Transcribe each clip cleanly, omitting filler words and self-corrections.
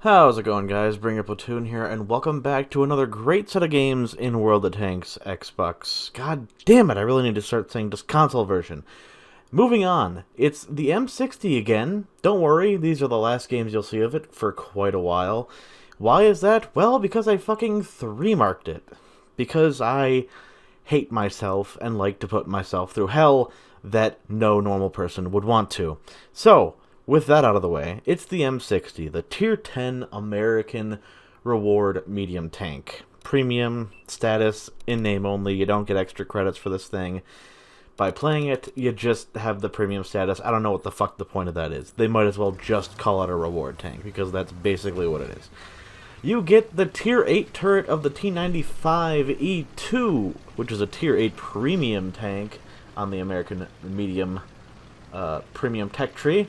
How's it going, guys? Bring Your Platoon here, and welcome back to another great set of games in World of Tanks Xbox. God damn it, I really need to start saying just console version. Moving on, it's the M60 again. Don't worry, these are the last games you'll see of it for quite a while. Why is that? Well, because I fucking 3-marked it. Because I hate myself and like to put myself through hell that no normal person would want to. So, with that out of the way, it's the M60, the Tier 10 American Reward Medium Tank. Premium status, in name only, you don't get extra credits for this thing. By playing it, you just have the premium status. I don't know what the fuck the point of that is. They might as well just call it a reward tank, because that's basically what it is. You get the Tier 8 turret of the T95E2, which is a Tier 8 premium tank on the American Medium Premium Tech Tree.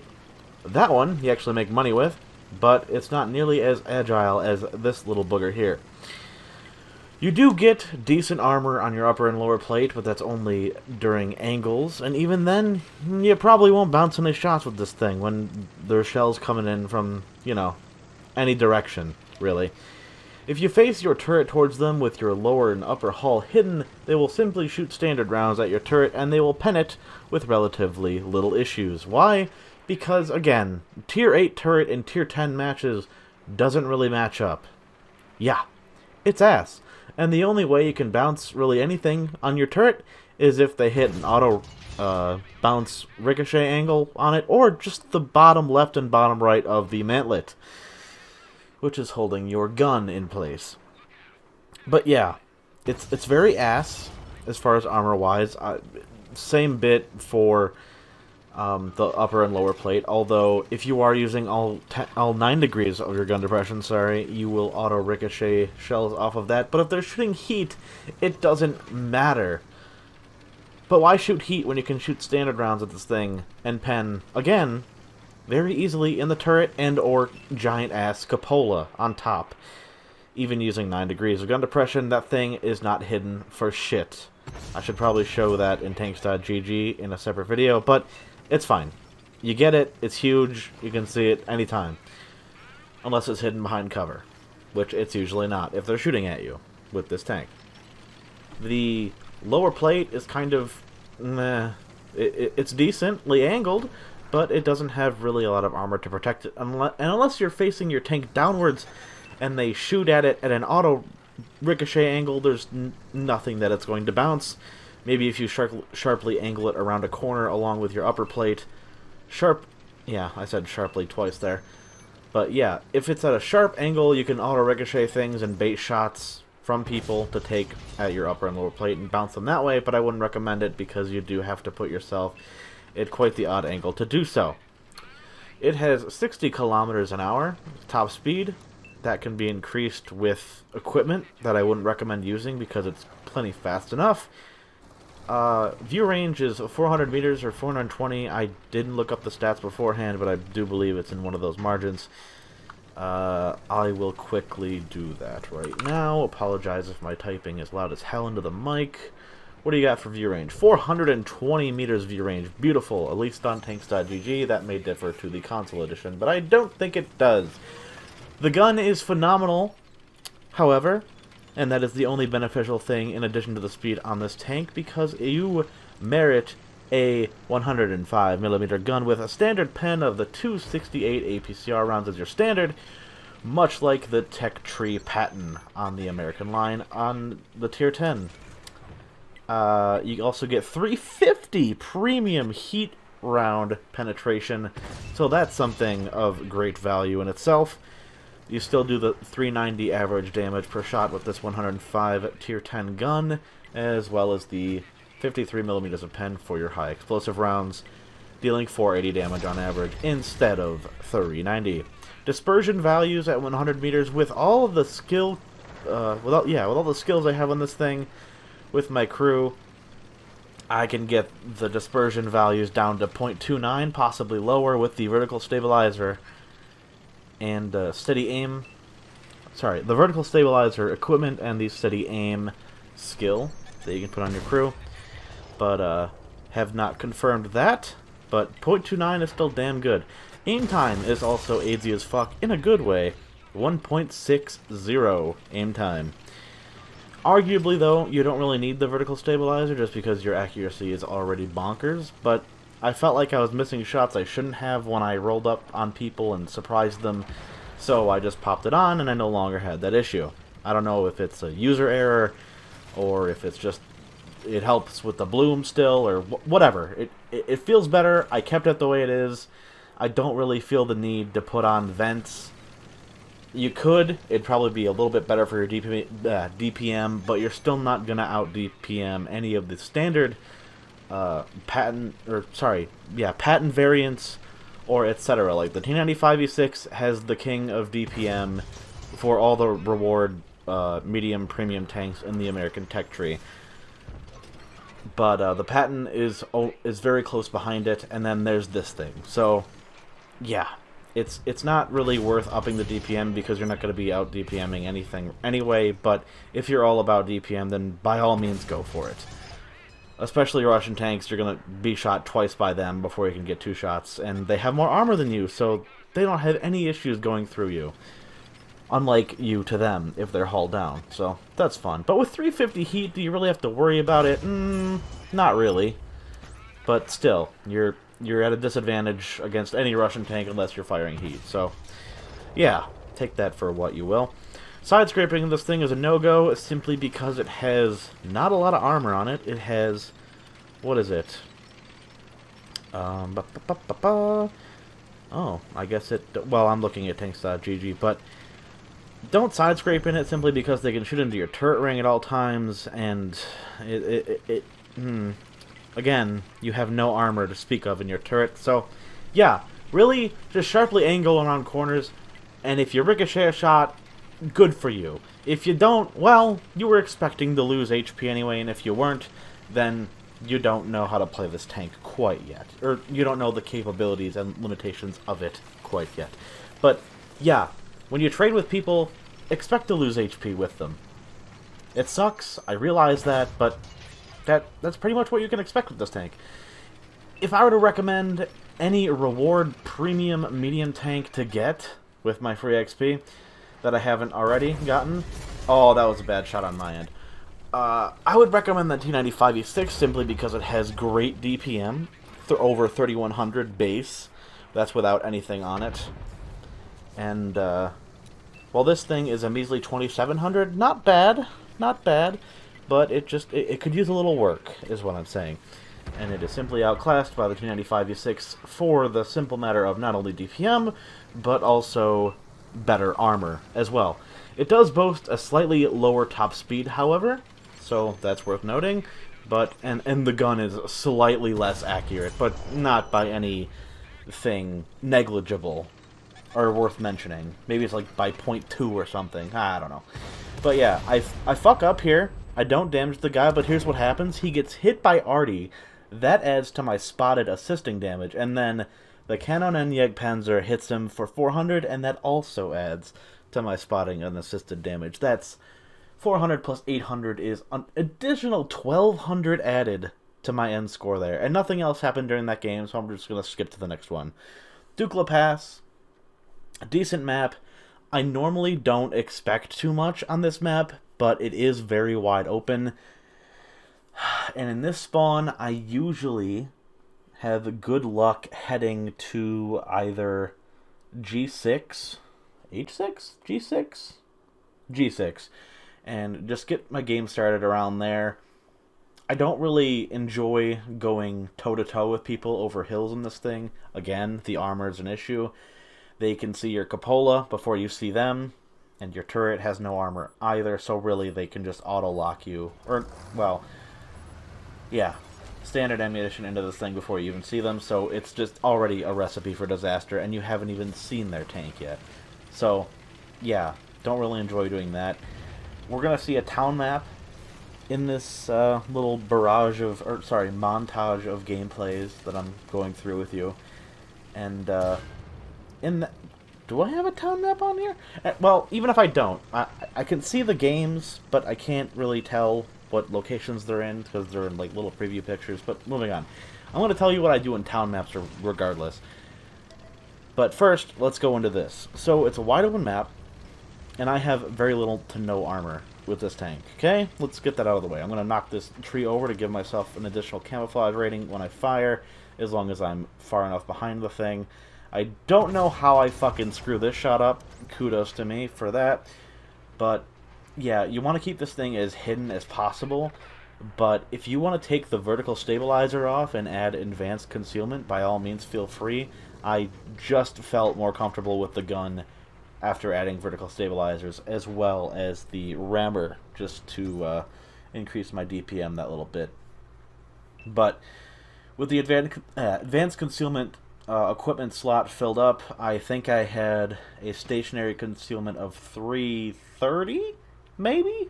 That one you actually make money with, but it's not nearly as agile as this little booger here. You do get decent armor on your upper and lower plate, but that's only during angles, and even then, you probably won't bounce any shots with this thing when there's shells coming in from, you know, any direction, really. If you face your turret towards them with your lower and upper hull hidden, they will simply shoot standard rounds at your turret, and they will pen it with relatively little issues. Why? Because, again, Tier 8 turret in Tier 10 matches doesn't really match up. Yeah, it's ass. And the only way you can bounce really anything on your turret is if they hit an auto bounce ricochet angle on it, or just the bottom left and bottom right of the mantlet, which is holding your gun in place. But yeah, it's very ass as far as armor-wise. Same bit for the upper and lower plate, although if you are using all 9 degrees of your gun depression, you will auto-ricochet shells off of that. But if they're shooting heat, it doesn't matter. But why shoot heat when you can shoot standard rounds at this thing and pen, again, very easily in the turret and or giant-ass cupola on top? Even using 9 degrees of gun depression, that thing is not hidden for shit. I should probably show that in tanks.gg in a separate video, but it's fine. You get it, it's huge, you can see it anytime. Unless it's hidden behind cover, which it's usually not if they're shooting at you with this tank. The lower plate is kind of meh. It's decently angled, but it doesn't have really a lot of armor to protect it. Unless you're facing your tank downwards and they shoot at it at an auto ricochet angle, there's nothing that it's going to bounce. Maybe if you sharply angle it around a corner along with your upper plate. Yeah, I said sharply twice there. But yeah, if it's at a sharp angle, you can auto-ricochet things and bait shots from people to take at your upper and lower plate and bounce them that way, but I wouldn't recommend it because you do have to put yourself at quite the odd angle to do so. It has 60 kilometers an hour top speed. That can be increased with equipment that I wouldn't recommend using because it's plenty fast enough. View range is 400 meters or 420. I didn't look up the stats beforehand, but I do believe it's in one of those margins. I will quickly do that right now. Apologize if my typing is loud as hell into the mic. What do you got for view range? 420 meters view range. Beautiful. At least on tanks.gg. That may differ to the console edition, but I don't think it does. The gun is phenomenal, however, and that is the only beneficial thing in addition to the speed on this tank, because you merit a 105mm gun with a standard pen of the 268 APCR rounds as your standard, much like the Tech Tree pattern on the American line on the Tier 10. You also get 350 premium heat round penetration, so that's something of great value in itself. You still do the 390 average damage per shot with this 105 Tier 10 gun, as well as the 53mm of pen for your high explosive rounds, dealing 480 damage on average instead of 390. Dispersion values at 100 meters with all of the skill, with all the skills I have on this thing, with my crew, I can get the dispersion values down to 0.29, possibly lower with the vertical stabilizer and steady aim. Sorry, the vertical stabilizer equipment and the steady aim skill that you can put on your crew. But have not confirmed that. But 0.29 is still damn good. Aim time is also AZ as fuck in a good way. 1.60 aim time. Arguably, though, you don't really need the vertical stabilizer just because your accuracy is already bonkers, but I felt like I was missing shots I shouldn't have when I rolled up on people and surprised them, so I just popped it on and I no longer had that issue. I don't know if it's a user error or if it's just it helps with the bloom still or whatever. It feels better. I kept it the way it is. I don't really feel the need to put on vents. You could. It'd probably be a little bit better for your DPM, but you're still not going to out-DPM any of the standard patent variants or etc. Like the T95E6 has the king of DPM for all the reward medium premium tanks in the American tech tree. But the patent is very close behind it, and then there's this thing. So, yeah. It's not really worth upping the DPM because you're not going to be out DPMing anything anyway, but if you're all about DPM, then by all means go for it. Especially Russian tanks, you're going to be shot twice by them before you can get 2 shots, and they have more armor than you, so they don't have any issues going through you. Unlike you to them, if they're hull down, so that's fun. But with 350 heat, do you really have to worry about it? Not really. But still, you're at a disadvantage against any Russian tank unless you're firing heat. So, yeah, take that for what you will. Side scraping of this thing is a no-go simply because it has not a lot of armor on it. It has, what is it? Oh, I guess it, well, I'm looking at tanks.gg, but don't side scrape in it simply because they can shoot into your turret ring at all times, and again, you have no armor to speak of in your turret, so yeah, really just sharply angle around corners, and if you ricochet a shot, good for you. If you don't, well, you were expecting to lose HP anyway, and if you weren't, then you don't know how to play this tank quite yet, or you don't know the capabilities and limitations of it quite yet. But yeah, when you trade with people, expect to lose HP with them. It sucks, I realize that, but that's pretty much what you can expect with this tank. If I were to recommend any reward premium medium tank to get with my free XP that I haven't already gotten, oh, that was a bad shot on my end. I would recommend the T95E6 simply because it has great DPM, over 3100 base. That's without anything on it. And, well, this thing is a measly 2700. Not bad, but it could use a little work, is what I'm saying. And it is simply outclassed by the T95E6 for the simple matter of not only DPM, but also better armor as well. It does boast a slightly lower top speed, however, so that's worth noting. But and the gun is slightly less accurate, but not by anything negligible or worth mentioning. Maybe it's like by 0.2 or something. I don't know. But yeah, I fuck up here. I don't damage the guy, but here's what happens. He gets hit by Artie. That adds to my spotted assisting damage, and then the Cannon and Panzer hits him for 400, and that also adds to my spotting and assisted damage. That's 400 plus 800 is an additional 1200 added to my end score there. And nothing else happened during that game, so I'm just going to skip to the next one. Dukla Pass, a decent map. I normally don't expect too much on this map, but it is very wide open. And in this spawn, I usually have good luck heading to either G6, H6, G6, G6, and just get my game started around there. I don't really enjoy going toe-to-toe with people over hills in this thing. Again, the armor is an issue. They can see your cupola before you see them, and your turret has no armor either, so really they can just auto-lock you. Or, well, yeah, standard ammunition into this thing before you even see them, so it's just already a recipe for disaster, and you haven't even seen their tank yet. So, yeah, don't really enjoy doing that. We're going to see a town map in this little montage of gameplays that I'm going through with you. And, do I have a town map on here? Well, even if I don't, I can see the games, but I can't really tell what locations they're in, because they're in, like, little preview pictures. But moving on. I'm going to tell you what I do in town maps regardless. But first, let's go into this. So, it's a wide open map. and I have very little to no armor with this tank. Okay, let's get that out of the way. I'm going to knock this tree over to give myself an additional camouflage rating when I fire, as long as I'm far enough behind the thing. I don't know how I fucking screw this shot up. Kudos to me for that. But, yeah, you want to keep this thing as hidden as possible. But if you want to take the vertical stabilizer off and add advanced concealment, by all means feel free. I just felt more comfortable with the gun after adding vertical stabilizers, as well as the rammer, just to increase my DPM that little bit. But with the advanced concealment equipment slot filled up, I think I had a stationary concealment of 330, maybe?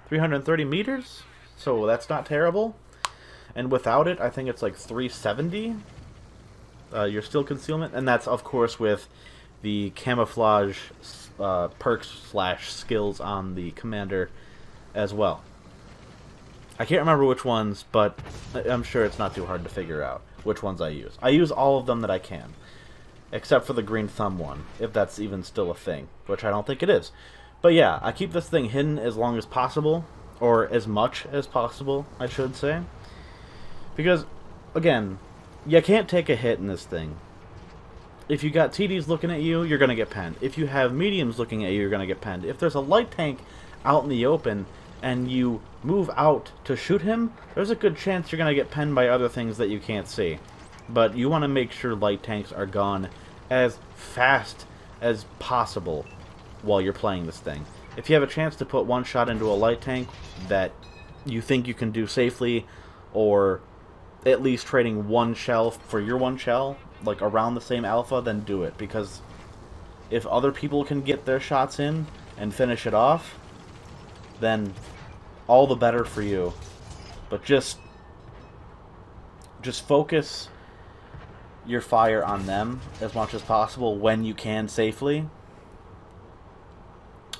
330 meters? So that's not terrible. And without it, I think it's like 370. Your still concealment, and that's of course with the camouflage perks / skills on the commander as well. I can't remember which ones, but I'm sure it's not too hard to figure out which ones I use. I use all of them that I can, except for the green thumb one, if that's even still a thing, which I don't think it is. But yeah, I keep this thing hidden as long as possible, or as much as possible, I should say. Because, again, you can't take a hit in this thing. If you got TDs looking at you, you're going to get penned. If you have mediums looking at you, you're going to get penned. If there's a light tank out in the open and you move out to shoot him, there's a good chance you're going to get penned by other things that you can't see. But you want to make sure light tanks are gone as fast as possible while you're playing this thing. If you have a chance to put one shot into a light tank that you think you can do safely, or at least trading one shell for your one shell, like around the same alpha, then do it. Because if other people can get their shots in and finish it off, then all the better for you. But just focus your fire on them as much as possible when you can safely,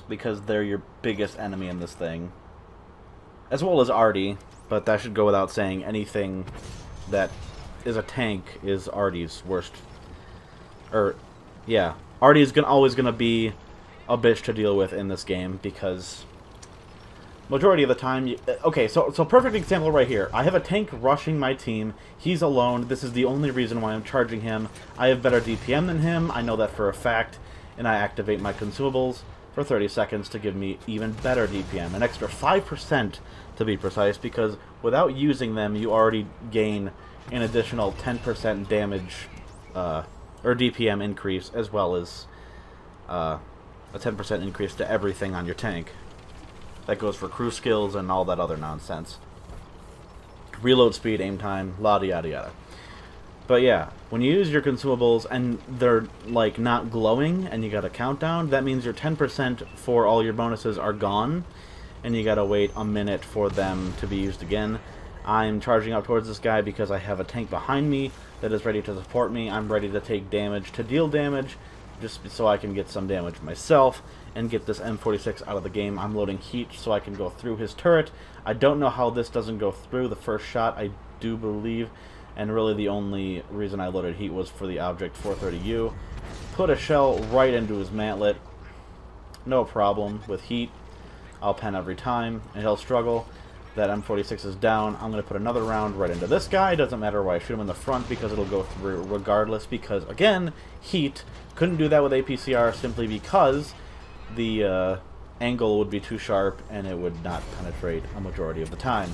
because they're your biggest enemy in this thing. As well as Artie, but that should go without saying. Anything that is a tank is Artie's worst. Yeah, Artie is always gonna be a bitch to deal with in this game, because majority of the time... Okay, so perfect example right here. I have a tank rushing my team. He's alone. This is the only reason why I'm charging him. I have better DPM than him. I know that for a fact. And I activate my consumables for 30 seconds to give me even better DPM. An extra 5% to be precise, because without using them, you already gain an additional 10% damage or DPM increase, as well as a 10% increase to everything on your tank. That goes for crew skills and all that other nonsense. Reload speed, aim time, yada yada yada. But yeah, when you use your consumables and they're like not glowing and you got a countdown, that means your 10% for all your bonuses are gone, and you gotta wait a minute for them to be used again. I'm charging up towards this guy because I have a tank behind me that is ready to support me. I'm ready to take damage, to deal damage, just so I can get some damage myself and get this M46 out of the game. I'm loading heat so I can go through his turret. I don't know how this doesn't go through the first shot, I do believe, and really the only reason I loaded heat was for the Object 430U. Put a shell right into his mantlet. No problem with heat. I'll pen every time, and he'll struggle. That M46 is down. I'm going to put another round right into this guy. Doesn't matter where I shoot him in the front, because it'll go through regardless, because, again, heat. Couldn't do that with APCR simply because the angle would be too sharp and it would not penetrate a majority of the time.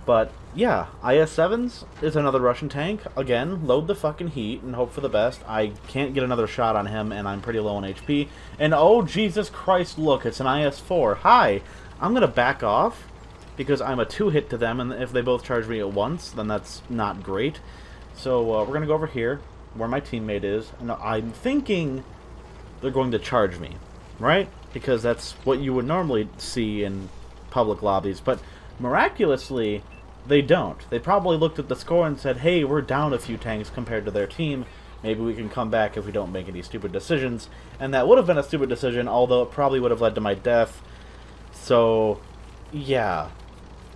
But, yeah, IS-7s is another Russian tank. Again, load the fucking heat and hope for the best. I can't get another shot on him, and I'm pretty low on HP. And, oh, Jesus Christ, look, it's an IS-4. Hi! I'm going to back off, because I'm a two-hit to them, and if they both charge me at once, then that's not great. So, we're going to go over here, where my teammate is, and I'm thinking they're going to charge me, right? Because that's what you would normally see in public lobbies, but miraculously, they don't. They probably looked at the score and said, hey, we're down a few tanks compared to their team. Maybe we can come back if we don't make any stupid decisions. And that would have been a stupid decision, although it probably would have led to my death. So, yeah.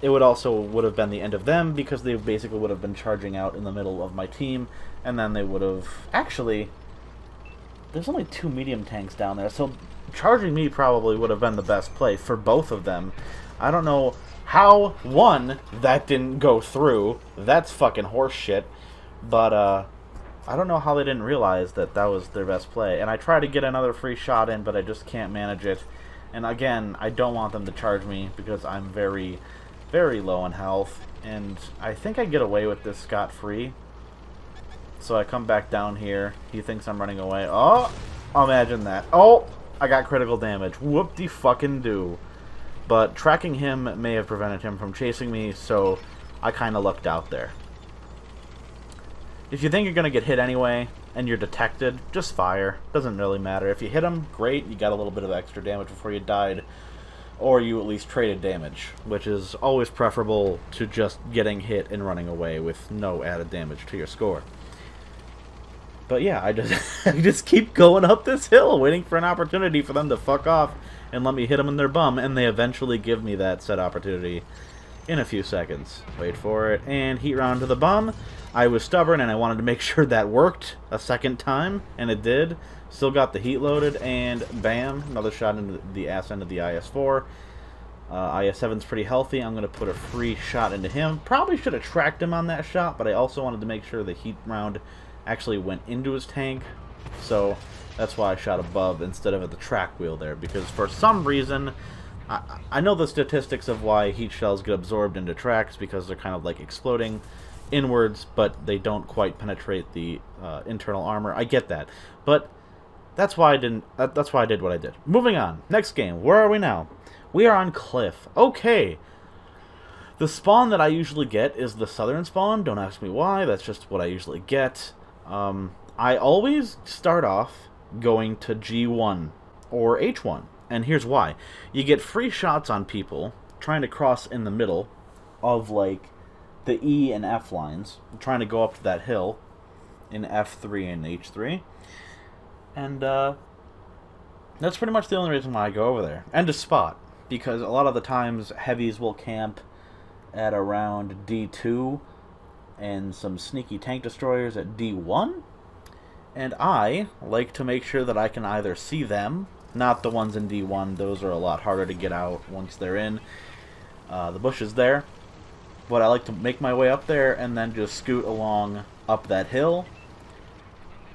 It would have been the end of them, because they basically would have been charging out in the middle of my team, and then they would have... Actually, there's only 2 medium tanks down there, so charging me probably would have been the best play for both of them. I don't know how, one, that didn't go through. That's fucking horse shit. But, I don't know how they didn't realize that that was their best play. And I try to get another free shot in, but I just can't manage it. And again, I don't want them to charge me because I'm very, very low in health. And I think I get away with this scot-free. So I come back down here. He thinks I'm running away. Oh, imagine that. Oh, I got critical damage. Whoop-de-fucking-do. But tracking him may have prevented him from chasing me, so I kind of lucked out there. If you think you're going to get hit anyway, and you're detected, just fire. Doesn't really matter. If you hit him, great, you got a little bit of extra damage before you died. Or you at least traded damage, which is always preferable to just getting hit and running away with no added damage to your score. But yeah, I just keep going up this hill, waiting for an opportunity for them to fuck off and let me hit them in their bum, and they eventually give me that said opportunity in a few seconds. Wait for it, and heat round to the bum. I was stubborn, and I wanted to make sure that worked a second time, and it did. Still got the heat loaded, and bam, another shot into the ass end of the IS-4. IS-7's pretty healthy. I'm going to put a free shot into him. Probably should have tracked him on that shot, but I also wanted to make sure the heat round actually went into his tank, so that's why I shot above instead of at the track wheel there, because for some reason, I know the statistics of why heat shells get absorbed into tracks, because they're kind of like exploding inwards, but they don't quite penetrate the internal armor. I get that, but that's why I didn't. That's why I did what I did. Moving on. Next game. Where are we now? We are on Cliff. Okay. The spawn that I usually get is the southern spawn. Don't ask me why. That's just what I usually get. I always start off going to G1 or H1, and here's why. You get free shots on people trying to cross in the middle of, like, the E and F lines, trying to go up to that hill in F3 and H3, and that's pretty much the only reason why I go over there. And to spot, because a lot of the times heavies will camp at around D2 and some sneaky tank destroyers at D1, and I like to make sure that I can either see them, not the ones in D1, those are a lot harder to get out once they're in the bushes there, but I like to make my way up there and then just scoot along up that hill,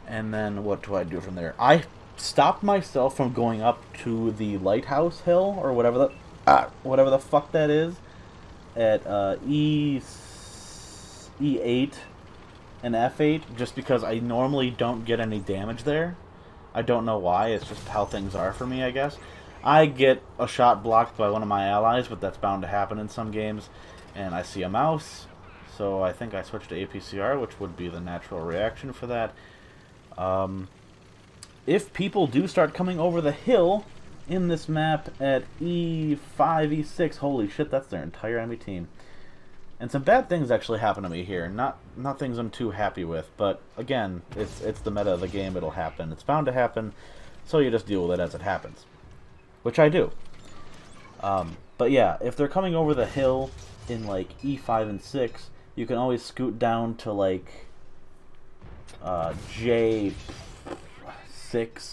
and then what do I do from there? I stopped myself from going up to the lighthouse hill, or whatever the fuck that is, at E8 and F8, just because I normally don't get any damage there. I don't know why, it's just how things are for me, I guess. I get a shot blocked by one of my allies, but that's bound to happen in some games, and I see a mouse, so I think I switched to APCR, which would be the natural reaction for that. If people do start coming over the hill in this map at E5, E6, holy shit, that's their entire enemy team. And some bad things actually happen to me here. Not things I'm too happy with, but again, it's the meta of the game, it'll happen. It's bound to happen, so you just deal with it as it happens. Which I do. But yeah, if they're coming over the hill in like E5 and 6, you can always scoot down to like J6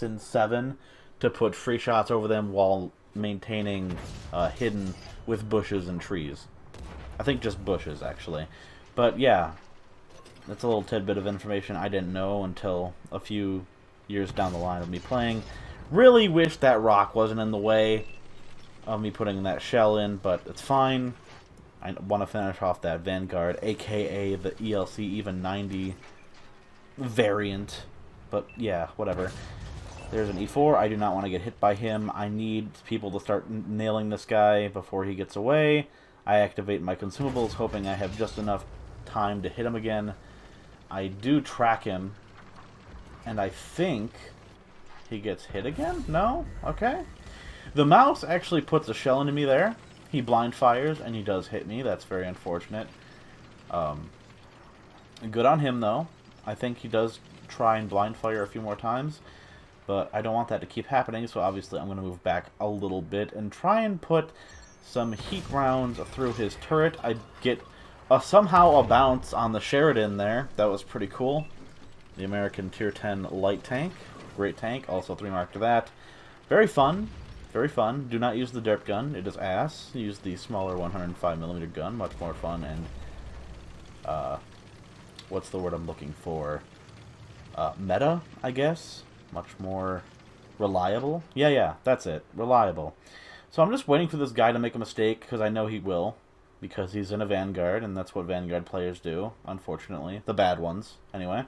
and 7 to put free shots over them while maintaining hidden with bushes and trees. I think just bushes, actually. But yeah, that's a little tidbit of information I didn't know until a few years down the line of me playing. Really wish that rock wasn't in the way of me putting that shell in, but it's fine. I want to finish off that Vanguard, aka the ELC even 90 variant. But yeah, whatever. There's an E4. I do not want to get hit by him. I need people to start nailing this guy before he gets away. I activate my consumables, hoping I have just enough time to hit him again. I do track him, and I think he gets hit again? No? Okay. The mouse actually puts a shell into me there. He blind fires, and he does hit me. That's very unfortunate. Good on him, though. I think he does try and blind fire a few more times, but I don't want that to keep happening, so obviously I'm going to move back a little bit and try and put some heat rounds through his turret. I get somehow a bounce on the Sheridan there. That was pretty cool. The American Tier 10 light tank. Great tank. Also 3-marked that. Very fun. Very fun. Do not use the derp gun. It is ass. Use the smaller 105mm gun. Much more fun and... what's the word I'm looking for? Meta, I guess? Much more reliable? Yeah, that's it. Reliable. So I'm just waiting for this guy to make a mistake, because I know he will. Because he's in a Vanguard, and that's what Vanguard players do, unfortunately. The bad ones, anyway.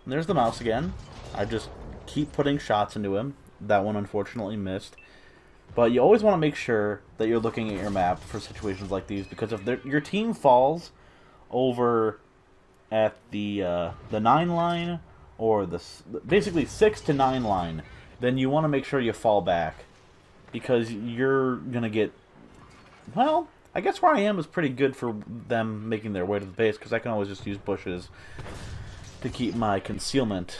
There's the mouse again. I just keep putting shots into him. That one unfortunately missed. But you always want to make sure that you're looking at your map for situations like these, because if your team falls over at the 9 line, or basically 6 to 9 line, then you want to make sure you fall back, because you're going to get, well, I guess where I am is pretty good for them making their way to the base, because I can always just use bushes to keep my concealment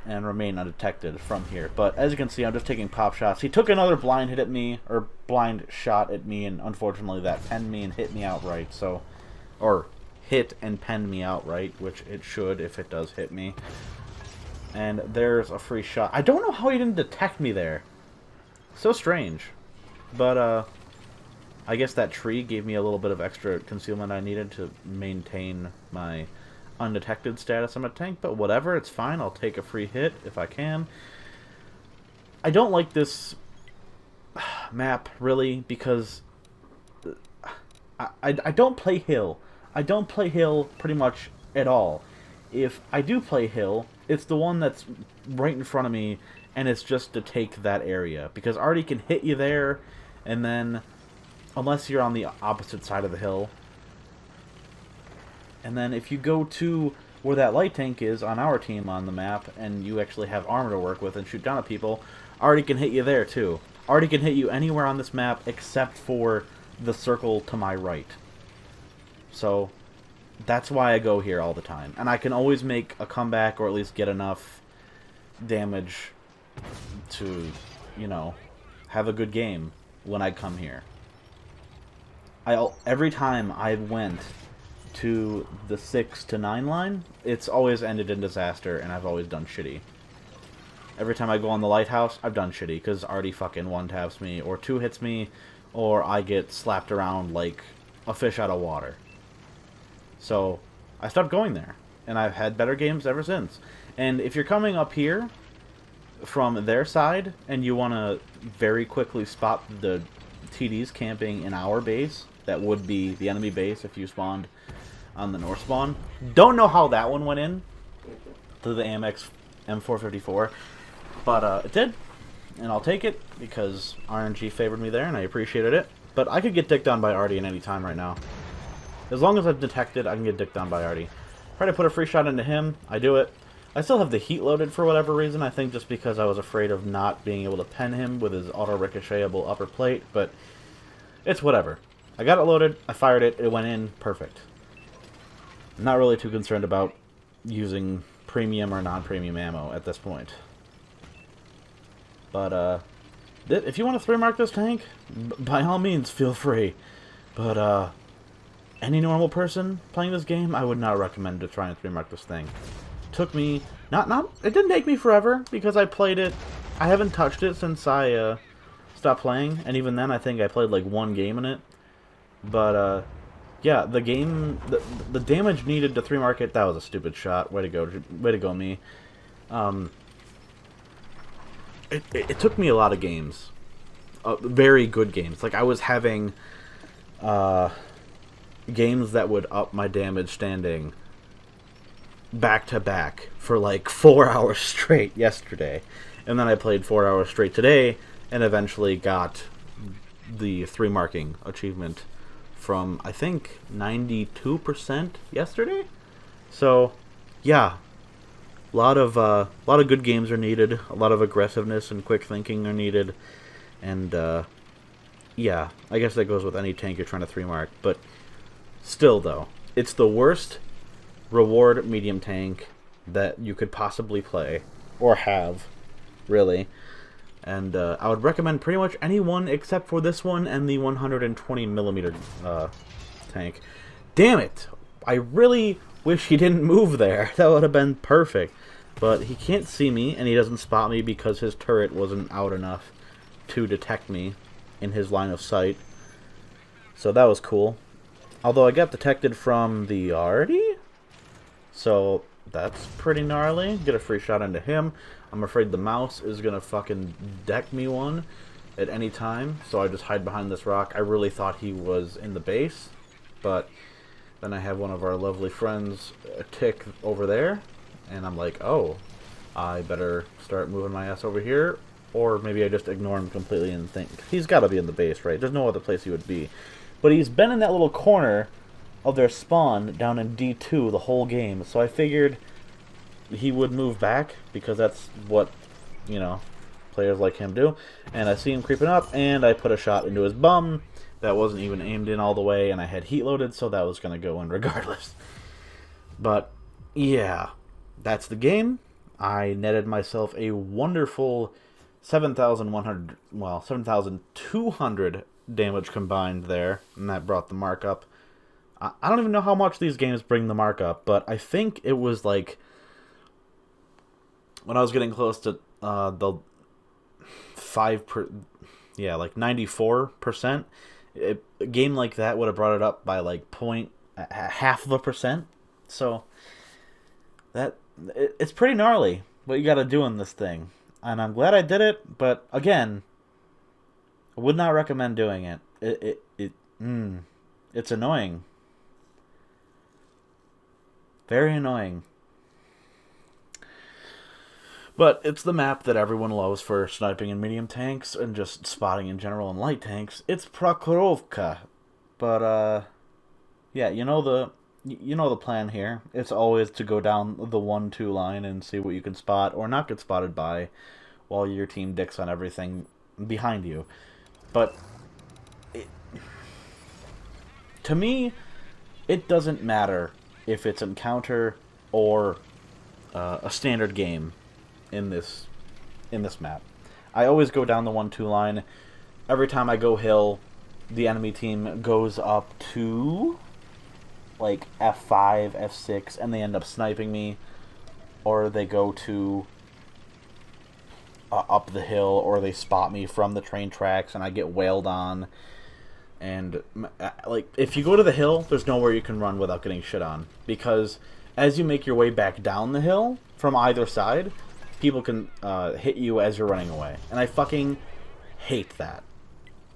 and remain undetected from here. But as you can see, I'm just taking pop shots. He took another blind hit at me, or blind shot at me, and unfortunately that penned me and hit me outright. So, or hit and penned me outright, which it should if it does hit me. And there's a free shot. I don't know how he didn't detect me there. So strange. But I guess that tree gave me a little bit of extra concealment I needed to maintain my undetected status on a tank, but whatever, it's fine. I'll take a free hit if I can. I don't like this map, really, because I don't play hill. I don't play hill pretty much at all. If I do play hill, it's the one that's right in front of me, and it's just to take that area, because Artie can hit you there, and then, unless you're on the opposite side of the hill, and then if you go to where that light tank is on our team on the map, and you actually have armor to work with and shoot down at people, Artie can hit you there too. Artie can hit you anywhere on this map except for the circle to my right. So that's why I go here all the time. And I can always make a comeback, or at least get enough damage to, you know, have a good game when I come here. Every time I went to the 6 to 9 line, it's always ended in disaster, and I've always done shitty. Every time I go on the lighthouse, I've done shitty, because Artie fucking one-taps me, or 2-hits me, or I get slapped around like a fish out of water. So, I stopped going there, and I've had better games ever since. And if you're coming up here from their side, and you want to very quickly spot the TDs camping in our base, that would be the enemy base if you spawned on the north spawn. Don't know how that one went in to the AMX M454, but it did, and I'll take it because RNG favored me there, and I appreciated it. But I could get dicked on by Artie at any time right now. As long as I've detected, I can get dicked on by Artie. Try to put a free shot into him, I do it. I still have the heat loaded for whatever reason, I think just because I was afraid of not being able to pen him with his auto-ricochetable upper plate, but it's whatever. I got it loaded, I fired it, it went in, perfect. I'm not really too concerned about using premium or non-premium ammo at this point. But, if you want to 3-mark this tank, by all means, feel free. But, any normal person playing this game, I would not recommend to try and 3-mark this thing. Took me, it didn't take me forever, because I played it, I haven't touched it since I, stopped playing, and even then I think I played like 1 game in it. But, yeah, the game, the damage needed to 3-mark it, that was a stupid shot. Way to go me. It took me a lot of games. Very good games. Like, I was having, games that would up my damage standing back to back for like 4 hours straight yesterday. And then I played 4 hours straight today, and eventually got the 3-marking achievement from, I think, 92% yesterday. So, yeah, a lot of good games are needed. A lot of aggressiveness and quick thinking are needed. And yeah, I guess that goes with any tank you're trying to 3-mark. But still, though, it's the worst reward medium tank that you could possibly play or have, really. And I would recommend pretty much any one except for this one and the 120mm tank. Damn it! I really wish he didn't move there. That would have been perfect. But he can't see me, and he doesn't spot me because his turret wasn't out enough to detect me in his line of sight. So that was cool. Although I got detected from the Artie, so that's pretty gnarly. Get a free shot into him. I'm afraid the mouse is going to fucking deck me one at any time, so I just hide behind this rock. I really thought he was in the base, but then I have one of our lovely friends tick over there, and I'm like, oh, I better start moving my ass over here, or maybe I just ignore him completely and think, he's got to be in the base, right? There's no other place he would be. But he's been in that little corner of their spawn down in D2 the whole game, so I figured he would move back, because that's what, you know, players like him do. And I see him creeping up, and I put a shot into his bum that wasn't even aimed in all the way, and I had heat loaded, so that was going to go in regardless. But, yeah, that's the game. I netted myself a wonderful 7,100, well, 7,200 damage combined there, and that brought the mark up. I don't even know how much these games bring the mark up, but I think it was like, when I was getting close to the 94%, a game like that would have brought it up by like half of a percent. So it's pretty gnarly what you got to do in this thing, and I'm glad I did it. But again, I would not recommend doing it. It's annoying, very annoying. But it's the map that everyone loves for sniping and medium tanks, and just spotting in general and light tanks. It's Prokhorovka. But, yeah, you know the plan here. It's always to go down the 1-2 line and see what you can spot or not get spotted by while your team dicks on everything behind you. But, to me, it doesn't matter if it's encounter or a standard game. In this map, I always go down the 1-2 line. Every time I go hill, the enemy team goes up to like F5, F6, and they end up sniping me, or they go to up the hill, or they spot me from the train tracks, and I get wailed on. And like, if you go to the hill, there's nowhere you can run without getting shit on, because as you make your way back down the hill from either side, people can hit you as you're running away. And I fucking hate that.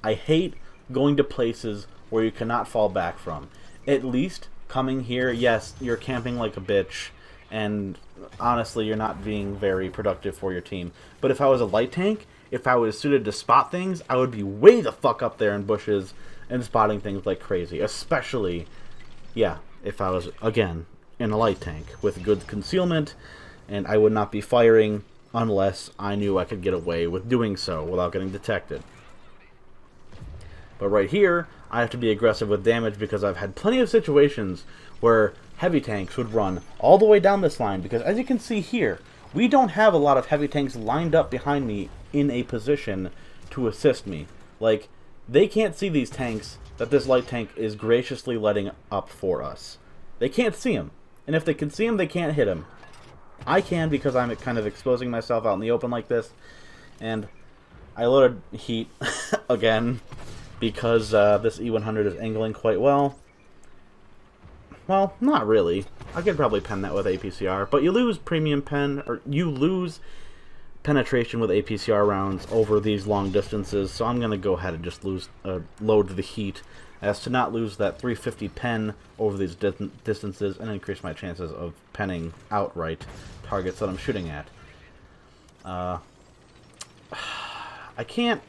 I hate going to places where you cannot fall back from. At least coming here, yes, you're camping like a bitch, and honestly, you're not being very productive for your team. But if I was a light tank, if I was suited to spot things, I would be way the fuck up there in bushes and spotting things like crazy. Especially, yeah, if I was, again, in a light tank with good concealment, and I would not be firing unless I knew I could get away with doing so without getting detected. But right here, I have to be aggressive with damage, because I've had plenty of situations where heavy tanks would run all the way down this line, because as you can see here, we don't have a lot of heavy tanks lined up behind me in a position to assist me. Like, they can't see these tanks that this light tank is graciously letting up for us. They can't see them. And if they can see them, they can't hit them. I can, because I'm kind of exposing myself out in the open like this. And I loaded heat again, because this E100 is angling quite well. Well, not really. I could probably pen that with APCR, but you lose premium pen, or you lose penetration with APCR rounds over these long distances, so I'm going to go ahead and just load the heat as to not lose that 350 pen over these distances and increase my chances of penning outright targets that I'm shooting at. I can't...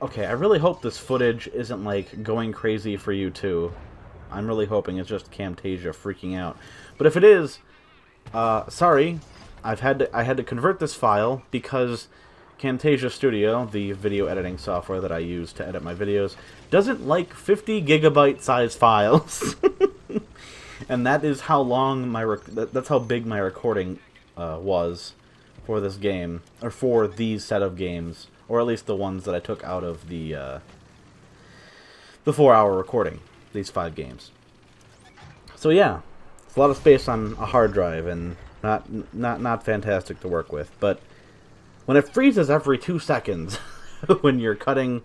Okay, I really hope this footage isn't, like, going crazy for you, too. I'm really hoping it's just Camtasia freaking out. But if it is, sorry, I had to convert this file because Camtasia Studio, the video editing software that I use to edit my videos, doesn't like 50 gigabyte size files. And that is how long that's how big my recording was for this game, or for these set of games, or at least the ones that I took out of the 4-hour recording, these 5 games. So yeah, it's a lot of space on a hard drive, and not fantastic to work with. But when it freezes every 2 seconds, when you're cutting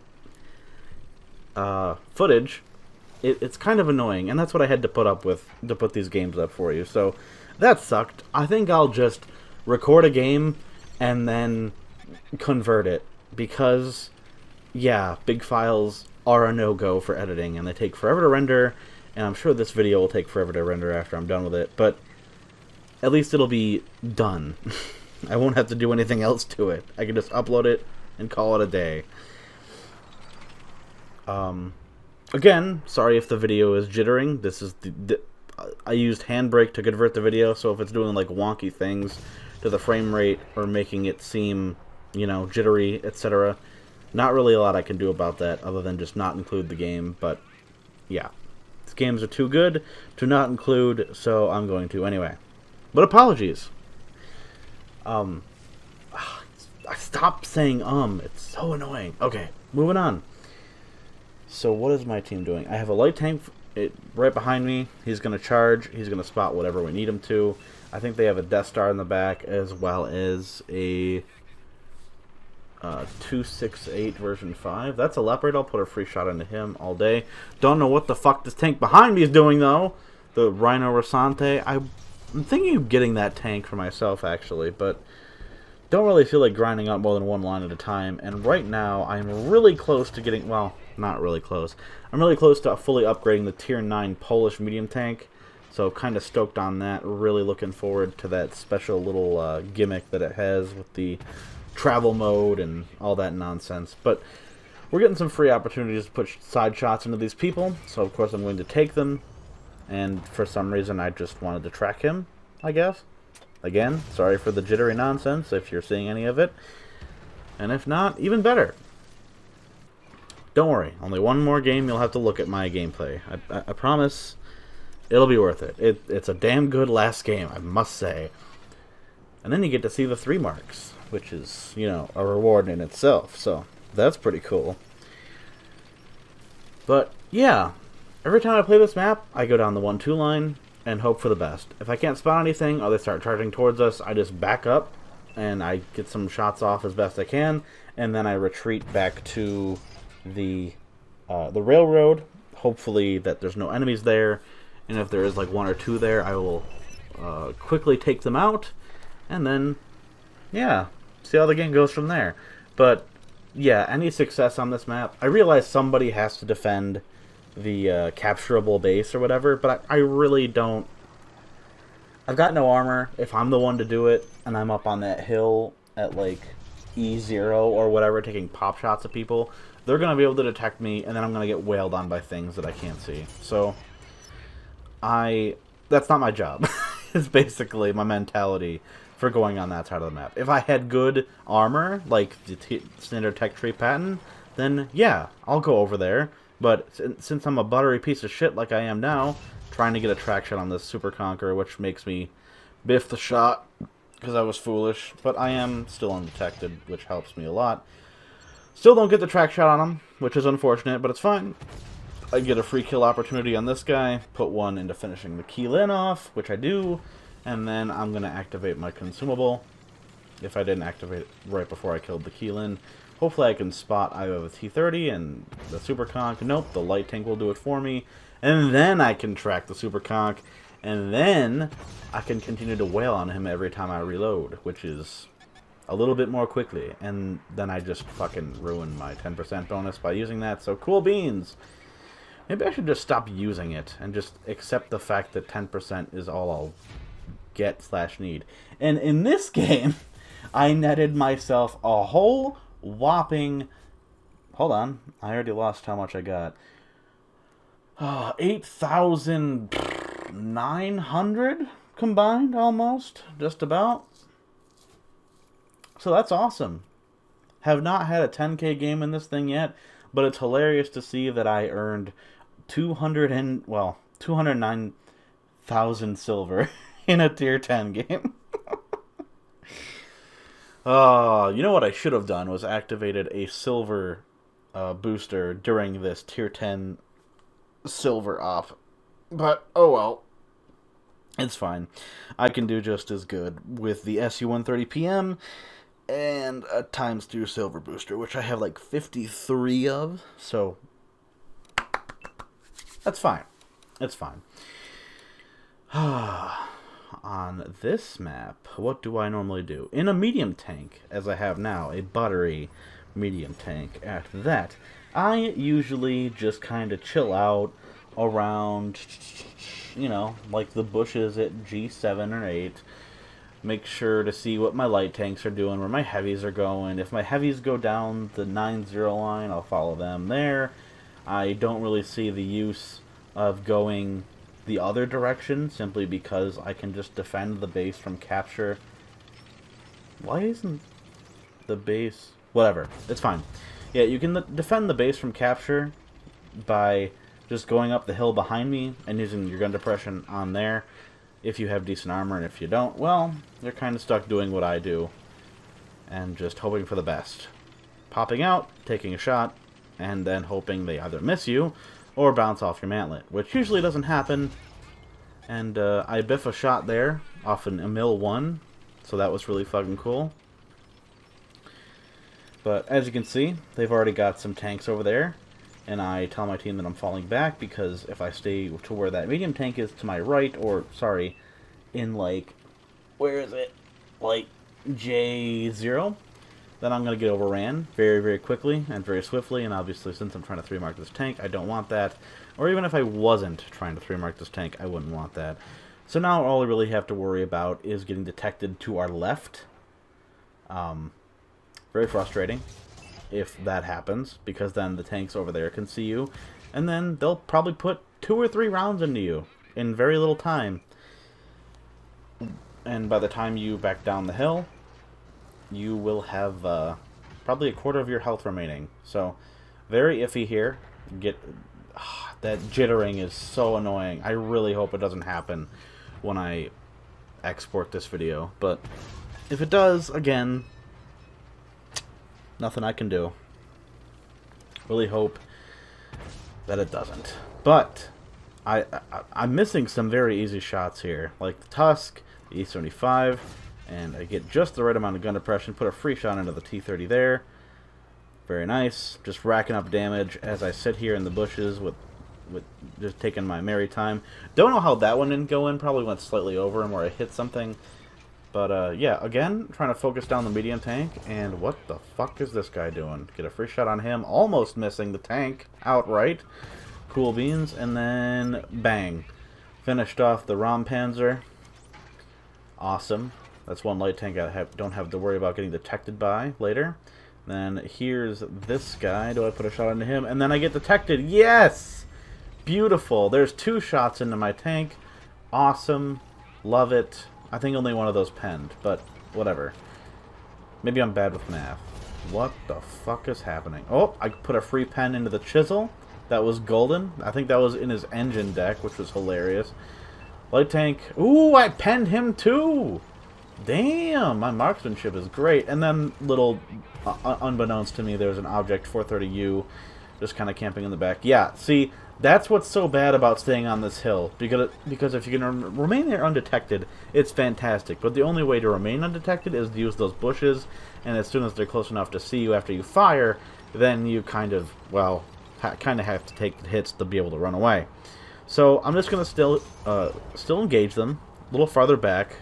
footage, it's kind of annoying, and that's what I had to put up with to put these games up for you. So that sucked. I think I'll just record a game and then convert it, because yeah, big files are a no-go for editing, and they take forever to render, and I'm sure this video will take forever to render after I'm done with it, but at least it'll be done. I won't have to do anything else to it. I can just upload it and call it a day. Again, sorry if the video is jittering. This is I used Handbrake to convert the video, so if it's doing like wonky things to the frame rate or making it seem, you know, jittery, etc., not really a lot I can do about that other than just not include the game. But yeah, these games are too good to not include, so I'm going to anyway. But apologies. I stopped saying it's so annoying. Okay, moving on. So what is my team doing? I have a light tank right behind me. He's going to charge. He's going to spot whatever we need him to. I think they have a Death Star in the back, as well as a 268 version 5. That's a Leopard. I'll put a free shot into him all day. Don't know what the fuck this tank behind me is doing, though. The Rhino Rasante. I'm thinking of getting that tank for myself, actually, but don't really feel like grinding up more than one line at a time. And right now, I'm really close to getting, well, not really close. I'm really close to fully upgrading the Tier 9 Polish medium tank. So kind of stoked on that. Really looking forward to that special little gimmick that it has with the travel mode and all that nonsense. But we're getting some free opportunities to put side shots into these people. So of course I'm going to take them. And for some reason I just wanted to track him, I guess. Again, sorry for the jittery nonsense if you're seeing any of it. And if not, even better. Don't worry, only one more game you'll have to look at my gameplay. I promise it'll be worth it. It's a damn good last game, I must say. And then you get to see the 3 marks, which is, you know, a reward in itself. So that's pretty cool. But yeah, every time I play this map, I go down the 1-2 line and hope for the best. If I can't spot anything or they start charging towards us, I just back up and I get some shots off as best I can, and then I retreat back to the railroad, hopefully that there's no enemies there, and if there is like 1 or 2 there, I will quickly take them out, and then yeah, see how the game goes from there. But yeah, any success on this map, I realize somebody has to defend the capturable base or whatever, but I really don't. I've got no armor. If I'm the one to do it and I'm up on that hill at like E0 or whatever taking pop shots at people, they're going to be able to detect me, and then I'm going to get wailed on by things that I can't see. So that's not my job. It's basically my mentality for going on that side of the map. If I had good armor, like the standard tech tree pattern, then yeah, I'll go over there. But since I'm a buttery piece of shit like I am now, trying to get a track shot on this Super Conqueror, which makes me biff the shot because I was foolish, but I am still undetected, which helps me a lot. Still don't get the track shot on him, which is unfortunate, but it's fine. I get a free kill opportunity on this guy, put one into finishing the Keylin off, which I do, and then I'm going to activate my consumable. If I didn't activate it right before I killed the Keylin, hopefully I can spot either the T-30 and the Super Conch. Nope, the light tank will do it for me. And then I can track the Super Conch, and then I can continue to wail on him every time I reload, which is a little bit more quickly. And then I just fucking ruin my 10% bonus by using that, so cool beans. Maybe I should just stop using it and just accept the fact that 10% is all I'll get/need. And in this game, I netted myself a whole whopping... Hold on, I already lost how much I got. 8,900 combined, almost. Just about. So that's awesome. Have not had a 10k game in this thing yet, but it's hilarious to see that I earned 209,000 silver in a tier 10 game. You know what I should have done was activated a silver booster during this tier 10 silver op. But, oh well. It's fine. I can do just as good with the SU-130PM and a ×2 Silver Booster, which I have like 53 of, so that's fine. It's fine. On this map, what do I normally do? In a medium tank, as I have now, a buttery medium tank at that, I usually just kind of chill out around, you know, like the bushes at G7 or 8. Make sure to see what my light tanks are doing, where my heavies are going. If my heavies go down the 9-0 line, I'll follow them there. I don't really see the use of going the other direction, simply because I can just defend the base from capture. Why isn't the base... Whatever, it's fine. Yeah, you can defend the base from capture by just going up the hill behind me and using your gun depression on there if you have decent armor, and if you don't, well, you're kind of stuck doing what I do and just hoping for the best. Popping out, taking a shot, and then hoping they either miss you or bounce off your mantlet, which usually doesn't happen. And I biff a shot there off an Emil 1, so that was really fucking cool. But as you can see, they've already got some tanks over there, and I tell my team that I'm falling back, because if I stay to where that medium tank is to my right, or, sorry, in like, where is it? Like, J0, then I'm going to get overran very, very quickly and very swiftly, and obviously since I'm trying to 3-mark this tank, I don't want that. Or even if I wasn't trying to 3-mark this tank, I wouldn't want that. So now all I really have to worry about is getting detected to our left. Very frustrating if that happens, because then the tanks over there can see you, and then they'll probably put 2 or 3 rounds into you in very little time. And by the time you back down the hill, you will have probably a quarter of your health remaining. So, very iffy here. That jittering is so annoying. I really hope it doesn't happen when I export this video. But if it does, again, nothing I can do. Really hope that it doesn't. But I'm missing some very easy shots here, like the Tusk, the E75, and I get just the right amount of gun depression, put a free shot into the T30 there. Very nice. Just racking up damage as I sit here in the bushes with just taking my merry time. Don't know how that one didn't go in. Probably went slightly over him, where I hit something. But, yeah, again, trying to focus down the medium tank, and what the fuck is this guy doing? Get a free shot on him, almost missing the tank outright. Cool beans, and then, bang. Finished off the Rompanzer. Awesome. That's one light tank I don't have to worry about getting detected by later. Then here's this guy. Do I put a shot into him? And then I get detected. Yes! Beautiful. There's 2 shots into my tank. Awesome. Love it. I think only one of those penned, but whatever. Maybe I'm bad with math. What the fuck is happening? Oh, I put a free pen into the Chisel. That was golden. I think that was in his engine deck, which was hilarious. Light tank. Ooh, I penned him too! Damn, my marksmanship is great. And then, little unbeknownst to me, there's an Object 430U just kind of camping in the back. Yeah, see, that's what's so bad about staying on this hill. Because if you can remain there undetected, it's fantastic. But the only way to remain undetected is to use those bushes. And as soon as they're close enough to see you after you fire, then you kind of, well, kind of have to take the hits to be able to run away. So I'm just going to still engage them a little farther back.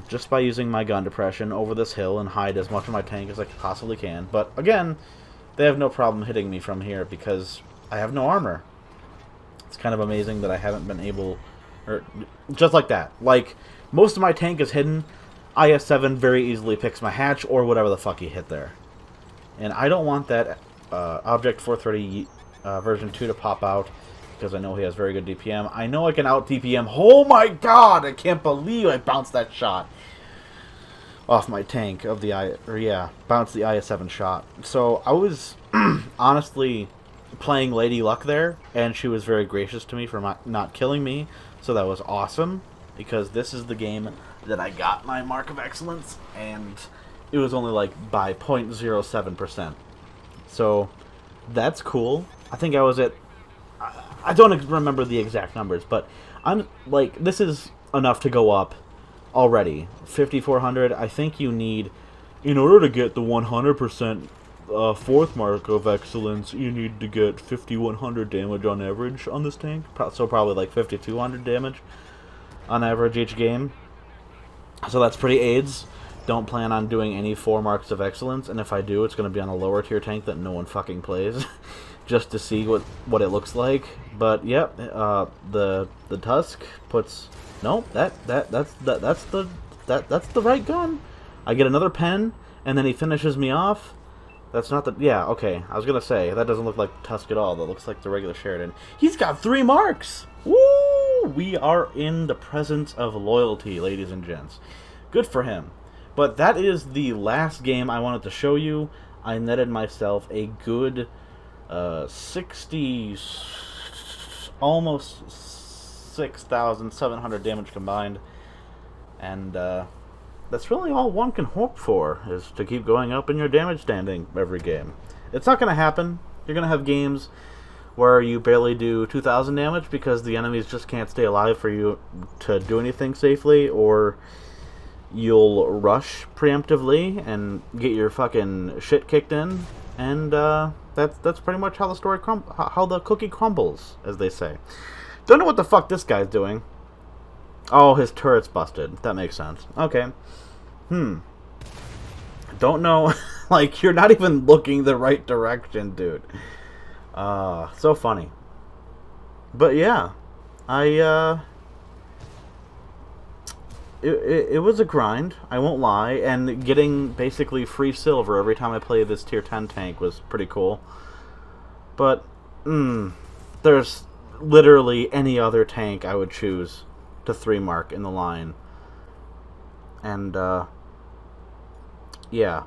Just by using my gun depression over this hill and hide as much of my tank as I possibly can. But again, they have no problem hitting me from here because I have no armor. It's kind of amazing that I haven't been able... Or just like that. Like, most of my tank is hidden. IS-7 very easily picks my hatch or whatever the fuck he hit there. And I don't want that Object 430 version 2 to pop out, because I know he has very good DPM. I know I can out DPM. Oh my god! I can't believe I bounced that shot off my tank of the bounced the IS-7 shot. So I was honestly playing Lady Luck there, and she was very gracious to me for not killing me. So that was awesome, because this is the game that I got my Mark of Excellence, and it was only like by 0.07%. So that's cool. I think I was at... I don't remember the exact numbers, but I'm like, this is enough to go up already. 5,400, I think you need, in order to get the 100% fourth mark of excellence, you need to get 5,100 damage on average on this tank. So probably like 5,200 damage on average each game. So that's pretty AIDS. Don't plan on doing any 4 marks of excellence, and if I do, it's going to be on a lower tier tank that no one fucking plays, just to see what it looks like. But yep, the Tusk puts that's the right gun. I get another pen, and then he finishes me off. That's not the okay. I was gonna say that doesn't look like Tusk at all. That looks like the regular Sheridan. He's got 3 marks. Woo! We are in the presence of loyalty, ladies and gents. Good for him. But that is the last game I wanted to show you. I netted myself a good 60, almost 6,700 damage combined. And that's really all one can hope for, is to keep going up in your damage standing every game. It's not going to happen. You're going to have games where you barely do 2,000 damage because the enemies just can't stay alive for you to do anything safely, or you'll rush preemptively and get your fucking shit kicked in, and that's pretty much how the story how the cookie crumbles, as they say. Don't know what the fuck this guy's doing. Oh, his turret's busted. That makes sense. Okay. Don't know. Like, you're not even looking the right direction, dude. So funny. But yeah, It was a grind, I won't lie, and getting basically free silver every time I play this tier 10 tank was pretty cool. But, there's literally any other tank I would choose to 3 mark in the line. And, yeah,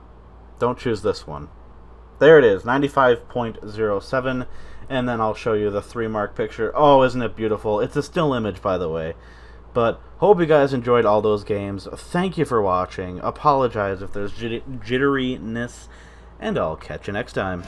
don't choose this one. There it is, 95.07, and then I'll show you the 3 mark picture. Oh, isn't it beautiful? It's a still image, by the way. But hope you guys enjoyed all those games. Thank you for watching. Apologize if there's jitteriness, and I'll catch you next time.